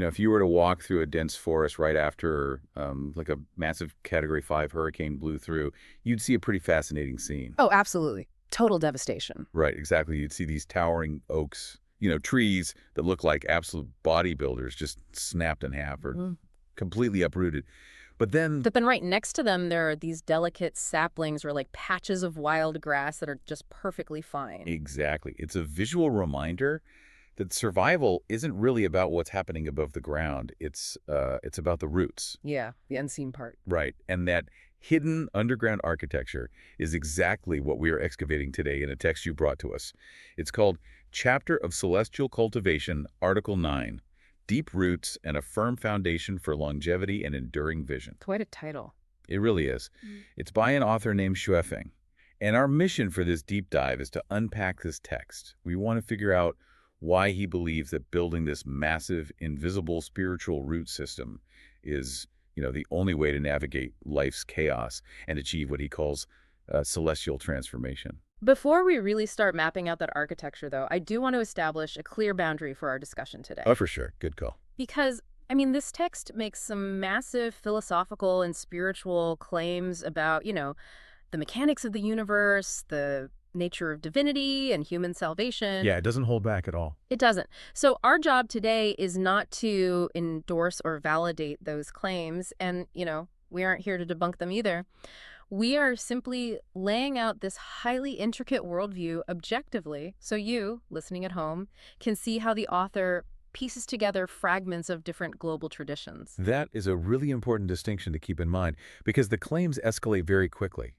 If you were to walk through a dense forest right after like a massive Category 5 hurricane blew through, you'd see a pretty fascinating scene. Oh, absolutely. Total devastation. Right, exactly. You'd see these towering oaks, trees that look like absolute bodybuilders just snapped in half or Mm. completely uprooted. But then, But then right next to them, there are these delicate saplings or like patches of wild grass that are just perfectly fine. exactly, it's a visual reminder that survival isn't really about what's happening above the ground. It's about the roots. Yeah, the unseen part. Right. And that hidden underground architecture is exactly what we are excavating today in a text you brought to us. It's called Chapter of Celestial Cultivation, Article 9, Deep Roots and a Firm Foundation for Longevity and Enduring Vision. Quite a title. It really is. Mm. It's by an author named Xuefeng. And our mission for this deep dive is to unpack this text. We want to figure out why he believes that building this massive, invisible spiritual root system is, the only way to navigate life's chaos and achieve what he calls celestial transformation. Before we really start mapping out that architecture, though, I do want to establish a clear boundary for our discussion Oh, today. for sure. Good call. Because, I mean, this text makes some massive philosophical and spiritual claims about, the mechanics of the universe, the nature of divinity and human salvation. Yeah, it doesn't hold back at all. It doesn't. So our job today is not to endorse or validate those claims. And, we aren't here to debunk them either. We are simply laying out this highly intricate worldview objectively so you, listening at home, can see how the author pieces together fragments of different global traditions. That is a really important distinction to keep in mind because the claims escalate very quickly.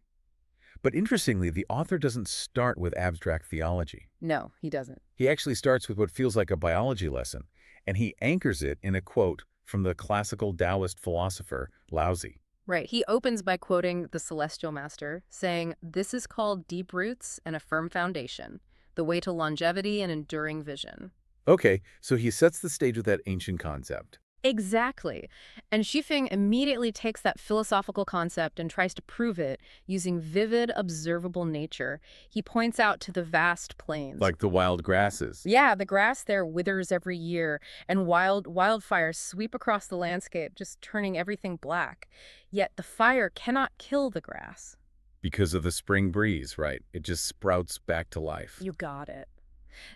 But interestingly, the author doesn't start with abstract theology. No, he doesn't. He actually starts with what feels like a biology lesson, and he anchors it in a quote from the classical Taoist philosopher Lao Tzu. Right. He opens by quoting the Celestial Master, saying, "This is called deep roots and a firm foundation, the way to longevity and enduring vision." Okay, so he sets the stage with that ancient concept. Exactly. And Xifeng immediately takes that philosophical concept and tries to prove it using vivid, observable nature. He points out to the vast plains. Like the wild grasses. Yeah, the grass there withers every year, and wildfires sweep across the landscape, just turning everything black. Yet the fire cannot kill the grass. Because of the spring breeze, right? It just sprouts back to life. You got it.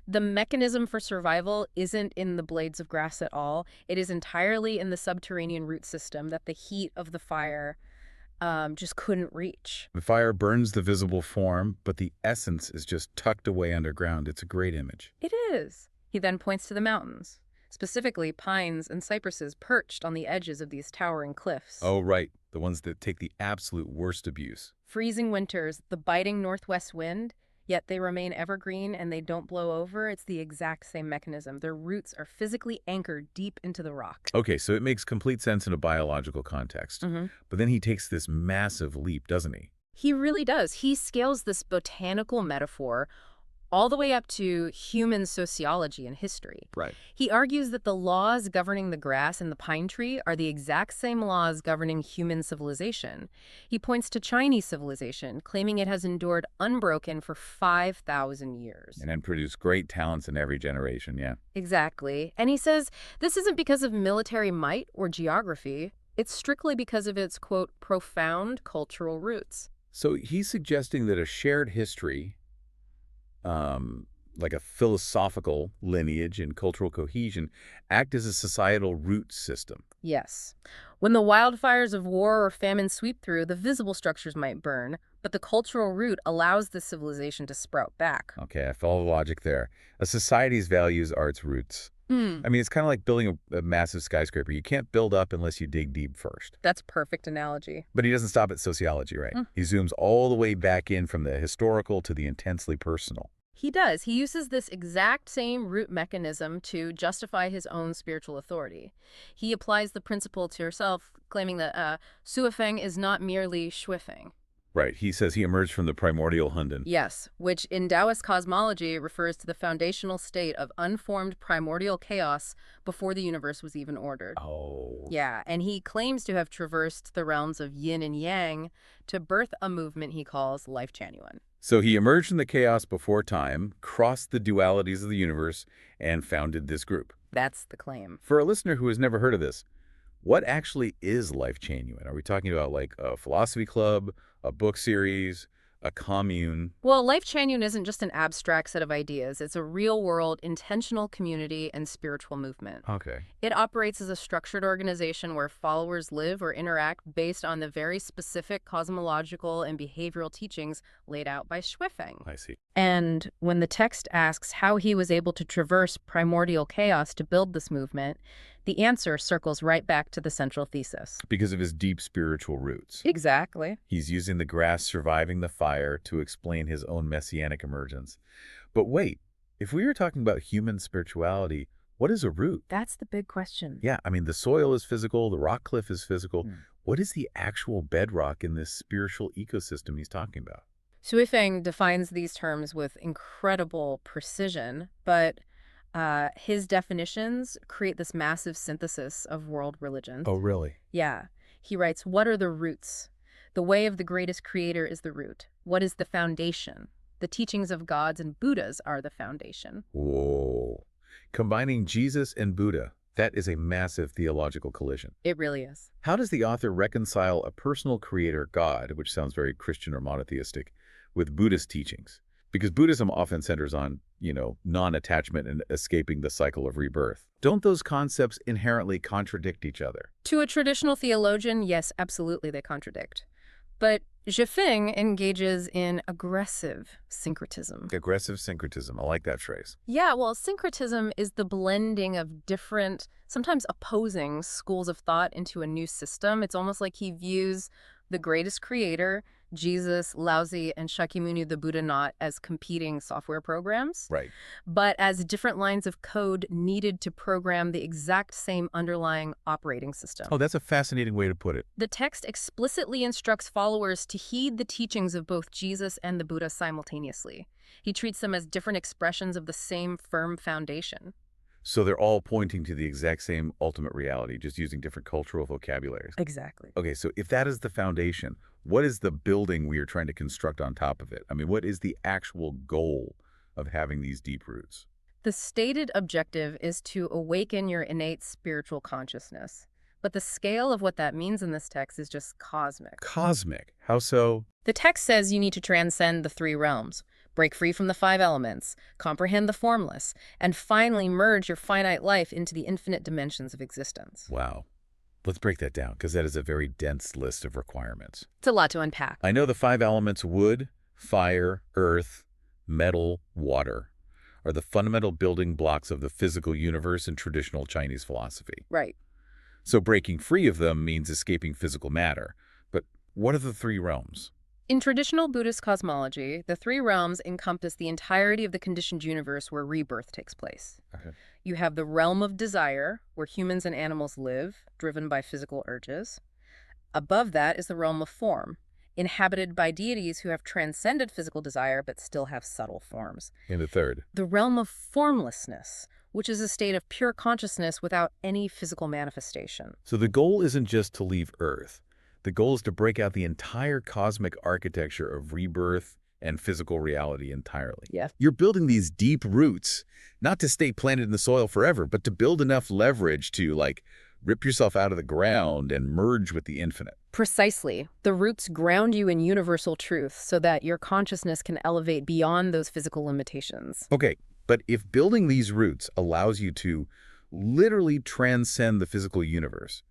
The mechanism for survival isn't in the blades of grass at all. It is entirely in the subterranean root system that the heat of the fire just couldn't reach. The fire burns the visible form, but the essence is just tucked away underground. It's a great image. It is. He then points to the mountains, specifically pines and cypresses perched on the edges of these towering cliffs. Oh, right. The ones that take the absolute worst abuse. Freezing winters, the biting northwest wind, yet they remain evergreen and they don't blow over. It's the exact same mechanism. Their roots are physically anchored deep into the rock. Okay, so it makes complete sense in a biological context. But then he takes this massive leap, doesn't he? He really does. He scales this botanical metaphor all the way up to human sociology and history. Right. He argues that the laws governing the grass and the pine tree are the exact same laws governing human civilization. He points to Chinese civilization, claiming it has endured unbroken for 5,000 years. And then produce great talents in every generation, yeah. Exactly. And he says this isn't because of military might or geography. It's strictly because of its, quote, profound cultural roots. So he's suggesting that a shared history, like a philosophical lineage and cultural cohesion, act as a societal root system. Yes. When the wildfires of war or famine sweep through, the visible structures might burn, but the cultural root allows the civilization to sprout back. Okay, I follow the logic there. A society's values are its roots. I mean, it's kind of like building a massive skyscraper. You can't build up unless you dig deep first. That's a perfect analogy. But he doesn't stop at sociology, right? He zooms all the way back in from the historical to the intensely personal. He does. He uses this exact same root mechanism to justify his own spiritual authority. He applies the principle to himself, claiming that Suifeng is not merely Xuefeng. Right. He says he emerged from the primordial Hunden. Yes, which in Taoist cosmology refers to the foundational state of unformed primordial chaos before the universe was even ordered. Oh. Yeah, and he claims to have traversed the realms of yin and yang to birth a movement he calls Lifechanyuan. So he emerged from the chaos before time, crossed the dualities of the universe, and founded this group. That's the claim. For a listener who has never heard of this, what actually is Lifechanyuan? Are we talking about like a philosophy club, a book series, a commune? Well, Lifechanyuan isn't just an abstract set of ideas. It's a real-world, intentional community and spiritual movement. Okay, It operates as a structured organization where followers live or interact based on the very specific cosmological and behavioral teachings laid out by Schwifeng. I see. And when the text asks how he was able to traverse primordial chaos to build this movement, the answer circles right back to the central thesis. Because of his deep spiritual roots. Exactly. He's using the grass surviving the fire to explain his own messianic emergence. But wait, if we were talking about human spirituality, what is a root? That's the big question. Yeah, I mean, the soil is physical, the rock cliff is physical. Hmm. What is the actual bedrock in this spiritual ecosystem he's talking about? Xu defines these terms with incredible precision, but his definitions create this massive synthesis of world religions. Oh, really? Yeah. He writes, what are the roots? The way of the greatest creator is the root. What is the foundation? The teachings of gods and Buddhas are the foundation. Whoa. Combining Jesus and Buddha, that is a massive theological collision. It really is. How does the author reconcile a personal creator God, which sounds very Christian or monotheistic, with Buddhist teachings? Because Buddhism often centers on, non-attachment and escaping the cycle of rebirth. Don't those concepts inherently contradict each other? To a traditional theologian, yes, absolutely they contradict. But Zhifeng engages in aggressive syncretism. Aggressive syncretism. I like that phrase. Yeah, well, syncretism is the blending of different, sometimes opposing schools of thought into a new system. It's almost like he views the greatest creator, Jesus, Laozi, and Shakyamuni the Buddha, not as competing software programs, Right. but as different lines of code needed to program the exact same underlying operating system. Oh, that's a fascinating way to put it. The text explicitly instructs followers to heed the teachings of both Jesus and the Buddha simultaneously. He treats them as different expressions of the same firm foundation. So they're all pointing to the exact same ultimate reality, just using different cultural vocabularies. Exactly. Okay, so if that is the foundation, what is the building we are trying to construct on top of it? I mean, what is the actual goal of having these deep roots? The stated objective is to awaken your innate spiritual consciousness. But the scale of what that means in this text is just cosmic. Cosmic. How so? The text says you need to transcend the three realms, break free from the five elements, comprehend the formless, and finally merge your finite life into the infinite dimensions of existence. Wow. Let's break that down, because that is a very dense list of requirements. It's a lot to unpack. I know the five elements wood, fire, earth, metal, water are the fundamental building blocks of the physical universe in traditional Chinese philosophy. Right. So breaking free of them means escaping physical matter. But what are the three realms? In traditional Buddhist cosmology, the three realms encompass the entirety of the conditioned universe where rebirth takes place. Okay. You have the realm of desire, where humans and animals live, driven by physical urges. Above that is the realm of form, inhabited by deities who have transcended physical desire but still have subtle forms. And the third? The realm of formlessness, which is a state of pure consciousness without any physical manifestation. So the goal isn't just to leave Earth. The goal is to break out the entire cosmic architecture of rebirth and physical reality entirely. Yes. You're building these deep roots, not to stay planted in the soil forever, but to build enough leverage to, rip yourself out of the ground and merge with the infinite. Precisely. The roots ground you in universal truth so that your consciousness can elevate beyond those physical limitations. Okay, but if building these roots allows you to literally transcend the physical universe,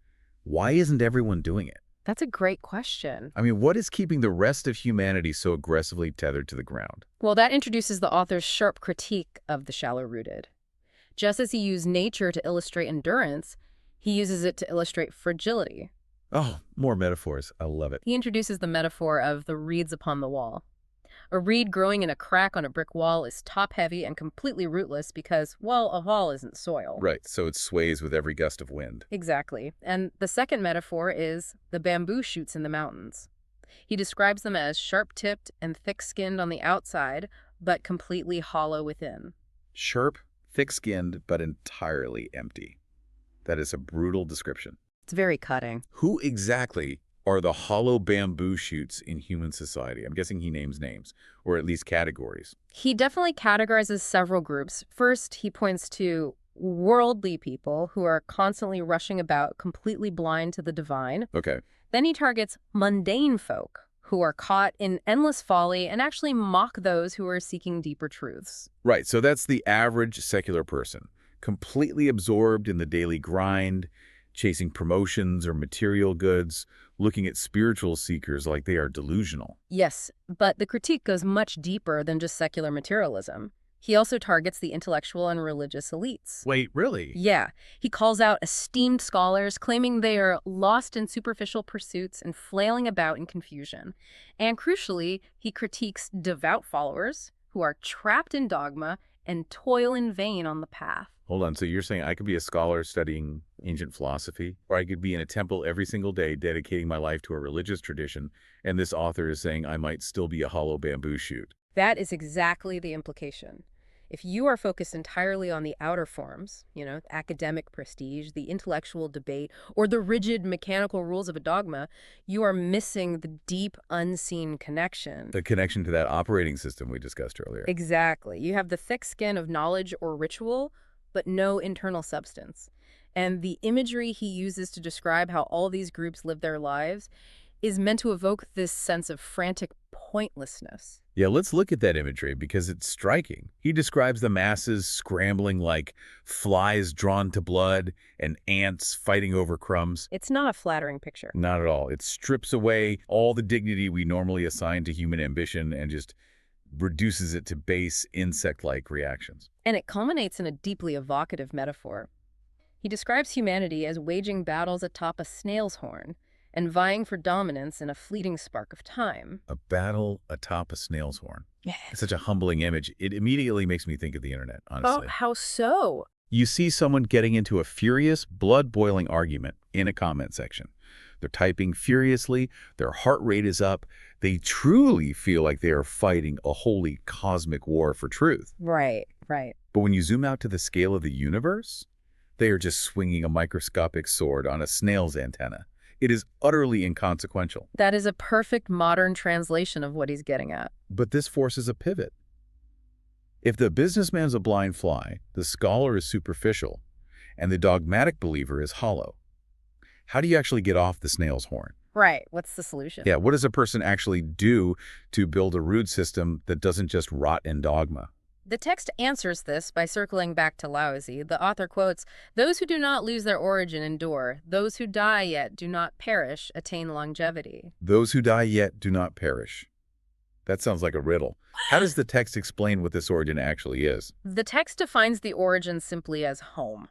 why isn't everyone doing it? That's a great question. I mean, what is keeping the rest of humanity so aggressively tethered to the ground? Well, that introduces the author's sharp critique of the shallow-rooted. Just as he used nature to illustrate endurance, he uses it to illustrate fragility. Oh, more metaphors. I love it. He introduces the metaphor of the reeds upon the wall. A reed growing in a crack on a brick wall is top-heavy and completely rootless because, well, a wall isn't soil. Right, so it sways with every gust of wind. Exactly. And the second metaphor is the bamboo shoots in the mountains. He describes them as sharp-tipped and thick-skinned on the outside, but completely hollow within. Sharp, thick-skinned, but entirely empty. That is a brutal description. It's very cutting. Who exactly are the hollow bamboo shoots in human society? I'm guessing he names names, or at least categories. He definitely categorizes several groups. First, he points to worldly people who are constantly rushing about, completely blind to the divine. Okay. Then he targets mundane folk who are caught in endless folly and actually mock those who are seeking deeper truths. Right, so that's the average secular person, completely absorbed in the daily grind, chasing promotions or material goods, looking at spiritual seekers like they are delusional. Yes, but the critique goes much deeper than just secular materialism. He also targets the intellectual and religious elites. Wait, really? Yeah, he calls out esteemed scholars, claiming they are lost in superficial pursuits and flailing about in confusion. And crucially, he critiques devout followers who are trapped in dogma and toil in vain on the path. Hold on, so you're saying I could be a scholar studying ancient philosophy, or I could be in a temple every single day dedicating my life to a religious tradition, and this author is saying I might still be a hollow bamboo shoot. That is exactly the implication. If you are focused entirely on the outer forms, academic prestige, the intellectual debate, or the rigid mechanical rules of a dogma, you are missing the deep, unseen connection. The connection to that operating system we discussed earlier. Exactly. You have the thick skin of knowledge or ritual, but no internal substance. And the imagery he uses to describe how all these groups live their lives is meant to evoke this sense of frantic pointlessness. Yeah, let's look at that imagery because it's striking. He describes the masses scrambling like flies drawn to blood and ants fighting over crumbs. It's not a flattering picture. Not at all. It strips away all the dignity we normally assign to human ambition and just reduces it to base insect-like reactions. And it culminates in a deeply evocative metaphor. He describes humanity as waging battles atop a snail's horn and vying for dominance in a fleeting spark of time. A battle atop a snail's horn. Yeah. It's such a humbling image. It immediately makes me think of the internet, honestly. Oh, how so? You see someone getting into a furious, blood-boiling argument in a comment section. They're typing furiously, their heart rate is up. They truly feel like they are fighting a holy cosmic war for truth. Right, right. But when you zoom out to the scale of the universe, they are just swinging a microscopic sword on a snail's antenna. It is utterly inconsequential. That is a perfect modern translation of what he's getting at. But this forces a pivot. If the businessman's a blind fly, the scholar is superficial, and the dogmatic believer is hollow, how do you actually get off the snail's horn? Right. What's the solution? Yeah, what does a person actually do to build a root system that doesn't just rot in dogma? The text answers this by circling back to Laozi. The author quotes, "Those who do not lose their origin endure. Those who die yet do not perish attain longevity." Those who die yet do not perish. That sounds like a riddle. How does the text explain what this origin actually is? The text defines the origin simply as home.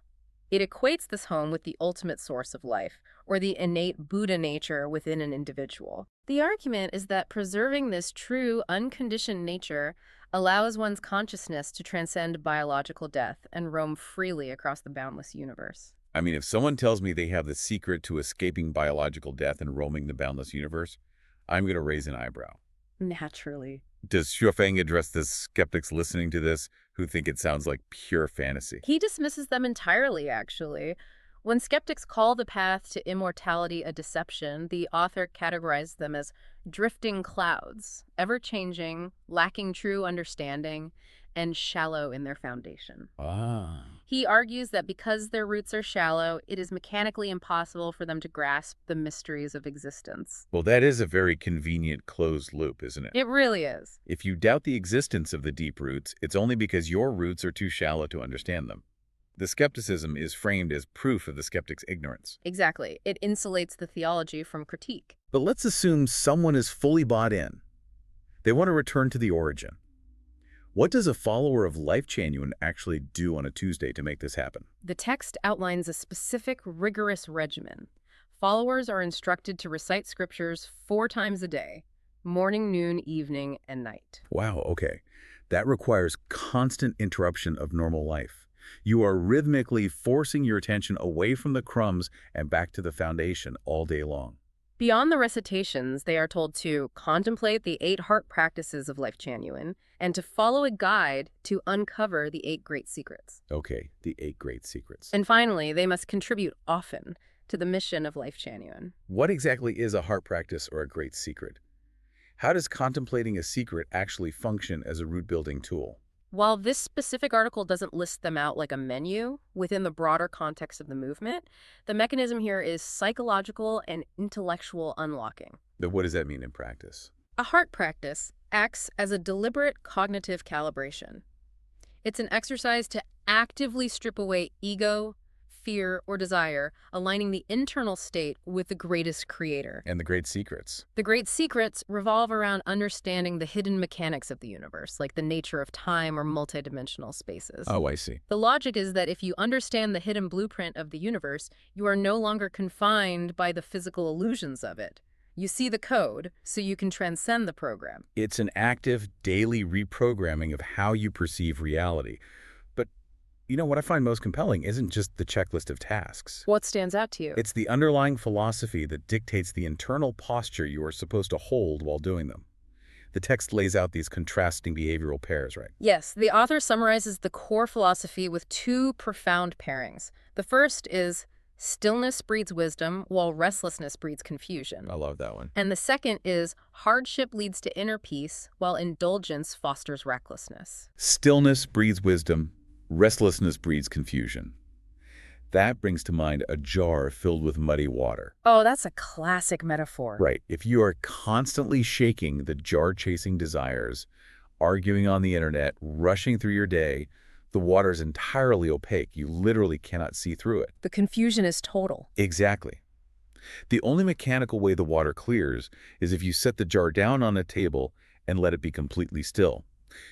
It equates this home with the ultimate source of life, or the innate Buddha nature within an individual. The argument is that preserving this true, unconditioned nature allows one's consciousness to transcend biological death and roam freely across the boundless universe. I mean, if someone tells me they have the secret to escaping biological death and roaming the boundless universe, I'm going to raise an eyebrow. Naturally. Does Xuefeng address the skeptics listening to this who think it sounds like pure fantasy? He dismisses them entirely, actually. When skeptics call the path to immortality a deception, the author categorizes them as drifting clouds, ever-changing, lacking true understanding, and shallow in their foundation. Ah. He argues that because their roots are shallow, it is mechanically impossible for them to grasp the mysteries of existence. Well, that is a very convenient closed loop, isn't it? It really is. If you doubt the existence of the deep roots, it's only because your roots are too shallow to understand them. The skepticism is framed as proof of the skeptic's ignorance. Exactly. It insulates the theology from critique. But let's assume someone is fully bought in. They want to return to the origin. What does a follower of Lifechanyuan actually do on a Tuesday to make this happen? The text outlines a specific, rigorous regimen. Followers are instructed to recite scriptures 4 times a day, morning, noon, evening, and night. Wow, okay. That requires constant interruption of normal life. You are rhythmically forcing your attention away from the crumbs and back to the foundation all day long. Beyond the recitations, they are told to contemplate the 8 heart practices of Lifechanyuan and to follow a guide to uncover the 8 great secrets. Okay, the 8 great secrets. And finally, they must contribute often to the mission of Lifechanyuan. What exactly is a heart practice or a great secret? How does contemplating a secret actually function as a root-building tool? While this specific article doesn't list them out like a menu within the broader context of the movement, the mechanism here is psychological and intellectual unlocking. But what does that mean in practice? A heart practice acts as a deliberate cognitive calibration. It's an exercise to actively strip away ego, fear, or desire, aligning the internal state with the greatest creator. And the great secrets. The great secrets revolve around understanding the hidden mechanics of the universe, like the nature of time or multidimensional spaces. Oh, I see. The logic is that if you understand the hidden blueprint of the universe, you are no longer confined by the physical illusions of it. You see the code, so you can transcend the program. It's an active, daily reprogramming of how you perceive reality. But, what I find most compelling isn't just the checklist of tasks. What stands out to you? It's the underlying philosophy that dictates the internal posture you are supposed to hold while doing them. The text lays out these contrasting behavioral pairs, right? Yes, the author summarizes the core philosophy with two profound pairings. The first is stillness breeds wisdom, while restlessness breeds confusion. I love that one. And the second is hardship leads to inner peace, while indulgence fosters recklessness. Stillness breeds wisdom. Restlessness breeds confusion. That brings to mind a jar filled with muddy water. Oh, that's a classic metaphor. Right. If you are constantly shaking the jar-chasing desires, arguing on the internet, rushing through your day, the water is entirely opaque. You literally cannot see through it. The confusion is total. Exactly. The only mechanical way the water clears is if you set the jar down on a table and let it be completely still.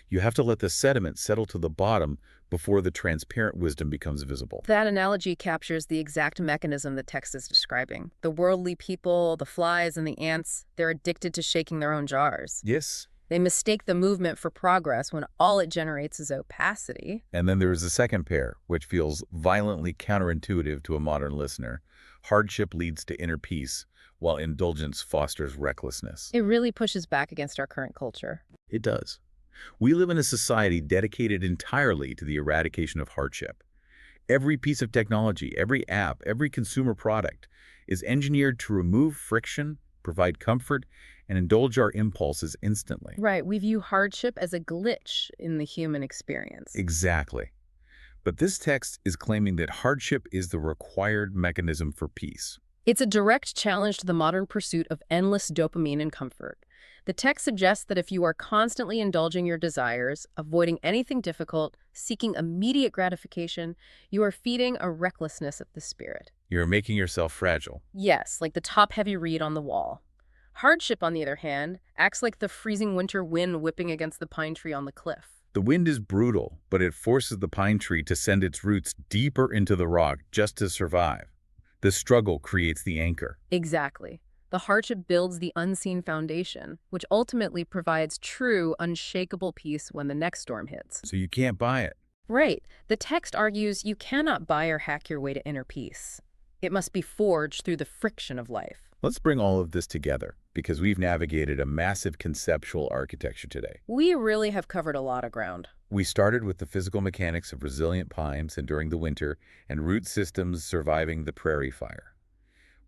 You have to let the sediment settle to the bottom before the transparent wisdom becomes visible. That analogy captures the exact mechanism the text is describing. The worldly people, the flies, and the ants, they're addicted to shaking their own jars. Yes. They mistake the movement for progress when all it generates is opacity. And then there is a second pair, which feels violently counterintuitive to a modern listener. Hardship leads to inner peace, while indulgence fosters recklessness. It really pushes back against our current culture. It does. We live in a society dedicated entirely to the eradication of hardship. Every piece of technology, every app, every consumer product is engineered to remove friction, provide comfort, and indulge our impulses instantly. Right, we view hardship as a glitch in the human experience. Exactly. But this text is claiming that hardship is the required mechanism for peace. It's a direct challenge to the modern pursuit of endless dopamine and comfort. The text suggests that if you are constantly indulging your desires, avoiding anything difficult, seeking immediate gratification, you are feeding a recklessness of the spirit. You're making yourself fragile. Yes, like the top-heavy reed on the wall. Hardship, on the other hand, acts like the freezing winter wind whipping against the pine tree on the cliff. The wind is brutal, but it forces the pine tree to send its roots deeper into the rock just to survive. The struggle creates the anchor. Exactly. The hardship builds the unseen foundation, which ultimately provides true, unshakable peace when the next storm hits. So you can't buy it. Right. The text argues you cannot buy or hack your way to inner peace. It must be forged through the friction of life. Let's bring all of this together, because we've navigated a massive conceptual architecture today. We really have covered a lot of ground. We started with the physical mechanics of resilient pines enduring the winter and root systems surviving the prairie fire.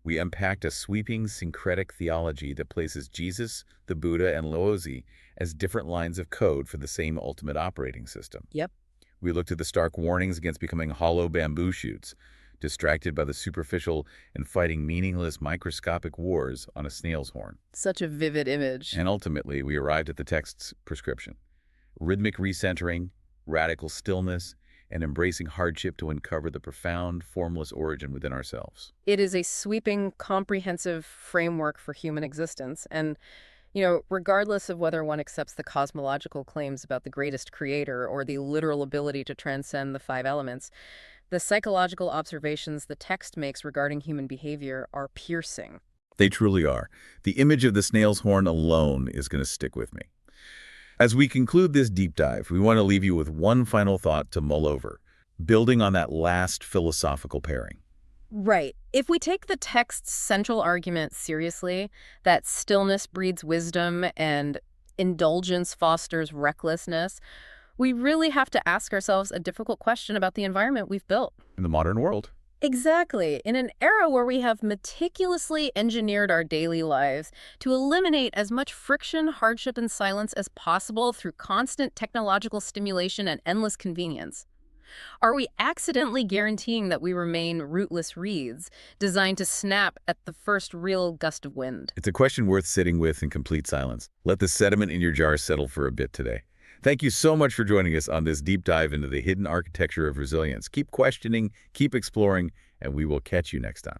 We unpacked a sweeping syncretic theology that places Jesus, the Buddha, and Laozi as different lines of code for the same ultimate operating system. Yep. We looked at the stark warnings against becoming hollow bamboo shoots, distracted by the superficial and fighting meaningless microscopic wars on a snail's horn. Such a vivid image. And ultimately, we arrived at the text's prescription: rhythmic recentering, radical stillness, and embracing hardship to uncover the profound, formless origin within ourselves. It is a sweeping, comprehensive framework for human existence. And, regardless of whether one accepts the cosmological claims about the greatest creator or the literal ability to transcend the five elements, the psychological observations the text makes regarding human behavior are piercing. They truly are. The image of the snail's horn alone is going to stick with me. As we conclude this deep dive, we want to leave you with one final thought to mull over, building on that last philosophical pairing. Right. If we take the text's central argument seriously, that stillness breeds wisdom and indulgence fosters recklessness, we really have to ask ourselves a difficult question about the environment we've built. In the modern world, Exactly. In an era where we have meticulously engineered our daily lives to eliminate as much friction, hardship, and silence as possible through constant technological stimulation and endless convenience, are we accidentally guaranteeing that we remain rootless reeds, designed to snap at the first real gust of wind? It's a question worth sitting with in complete silence. Let the sediment in your jar settle for a bit today. Thank you so much for joining us on this deep dive into the hidden architecture of resilience. Keep questioning, keep exploring, and we will catch you next time.